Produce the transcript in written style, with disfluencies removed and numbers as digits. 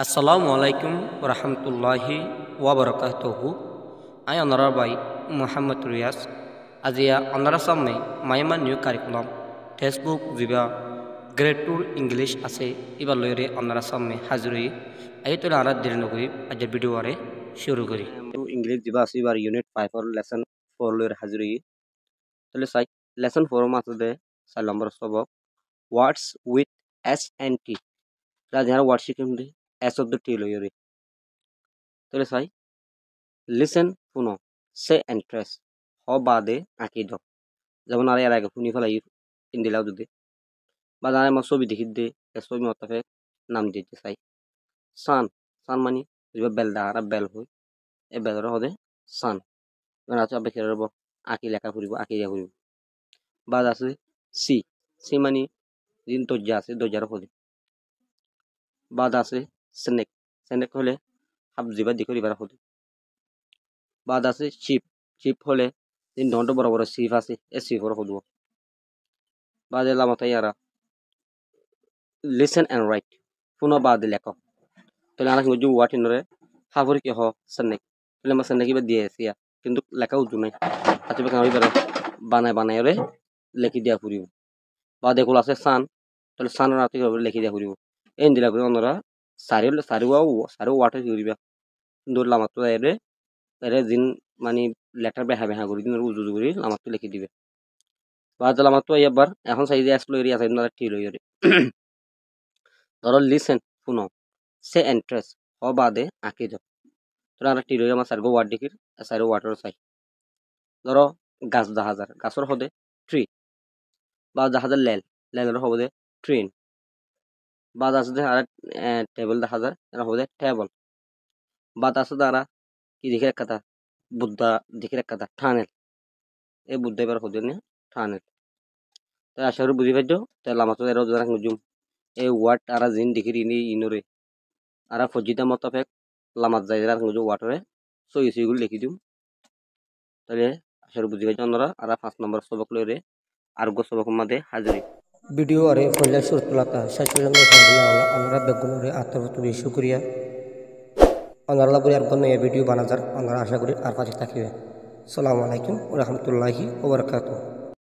আসসালামু আলাইকুম রহমতুল্লাহি ওয়াবারাকাতুহু। আই অনারার বাই মোহাম্মদ রিয়াজ। আজিয়া অনারা সামনে মাইমা নিউ কারিকুলাম টেক্সটবুক যা গ্রেড টুর ইংলিশ আছে এবার লইরে অনারা সামনে হাজিরি এই তোলে আরা দেরি নকরি আজের ভিডিও আরে শুরু করি। ইংলিশ যা আছে এবার ইউনিট 5 আর লেসন 4 লইরে হাজিরি তাহলে সাই লেসন 4 মাত্রে 4 নম্বর সবক words with S and T রাজার ওয়ার্ড শিখিম দে এস অফ দ্য টি লইরে তাহলে সাই লিসেন শুনো সে এন্ট্রেস হ বাদে আঁকি দাও যেমন আর এর আগে শুনি ফেলাই ইন্দিলাও যদি বা জানে আমার ছবি দেখি দে ছবি মতাফে নাম দিতে চাই সান সান মানি যদি বেলদা আর বেল হই এই বেলর হদে সান মানে আছে আবে খেলে রব আঁকি লেখা ফুরিব আঁকি দিয়া ফুরিব বাদ আছে সি সি মানি দিন দরজা আছে দরজার হদে বাদ আছে স্নেক স্নেক হলে হাব জিবা দিবার হদে বাদ আছে শিপ শিপ হলে তিন ঘন্টা বড় বড় শিপ আছে এ শিপর হদব বাদে লামাতাই আরা লিসেন এন্ড রাইট পুনঃ বাদে লেখ তাহলে আমরা কিন্তু ওয়াট ইনরে হাফর কি হ সন্নেক তাহলে আমরা সন্নেক ইবা দিয়ে আসিয়া কিন্তু লেখা উজু নাই আচ্ছা বেকার হইবারে বানায় বানায় রে লেখি দিয়া ফুরিব বাদে কোল আছে সান তাহলে সান রাতে লেখি দিয়া ফুরিব এই দিলা করে আমরা সারি ওয়াটার করিবা কিন্তু লামাত এরে এরে দিন মানে লেটার বেহা বেহা করে দিন উজু উজু করে লামাত লিখি দিবে বাদ লামাত এবার এখন সাইজে আসলো এরিয়া সাইড না ঠিক হইরে ধরো লিসেন শুনো সে এন্ট্রেস হ বাদে আঁকি দাও তোরা আমরা ঠিক হইরে আমার সার্গো ওয়ার্ড দেখির সাইরো ওয়াটার চাই ধরো গাছ জাহাজার গাছর হদে ট্রি বা জাহাজের লেল লেলের হদে ট্রেন বাদ আছে আর টেবিল জাহাজার এরা হদে টেবল বাদ আছে দ্বারা কি দেখে এক কথা বুদ্ধা দেখে এক কথা টানেল এই বুদ্ধা এবার হদে নে টানেল তাই আশা করি বুঝি পাইছো তাহলে আমার তো এর যারা নুজুম এই ওয়ার্ড আরা জিন দেখির ইনি ইনরে আরা ফজিতা মতাফেক লামাত যাই যারা নুজু ওয়াটারে সই সইগুলো লিখি দিম তাহলে আশা করি বুঝি পাইছো আপনারা আরা 5 নম্বর সবক লইরে আরোগ্য সবক মধ্যে হাজিরি ভিডিও আরে ফজলা সুরতুলাতা শাশুড়ি আমরা বেগুনরে আত্মরতুবি শুকরিয়া অনারা বলে আর কোনো ভিডিও বানাজার আমরা আশা করি আর পাশে থাকিবে। আসসালামু আলাইকুম ওয়া রাহমাতুল্লাহি ওয়া বারাকাতুহু।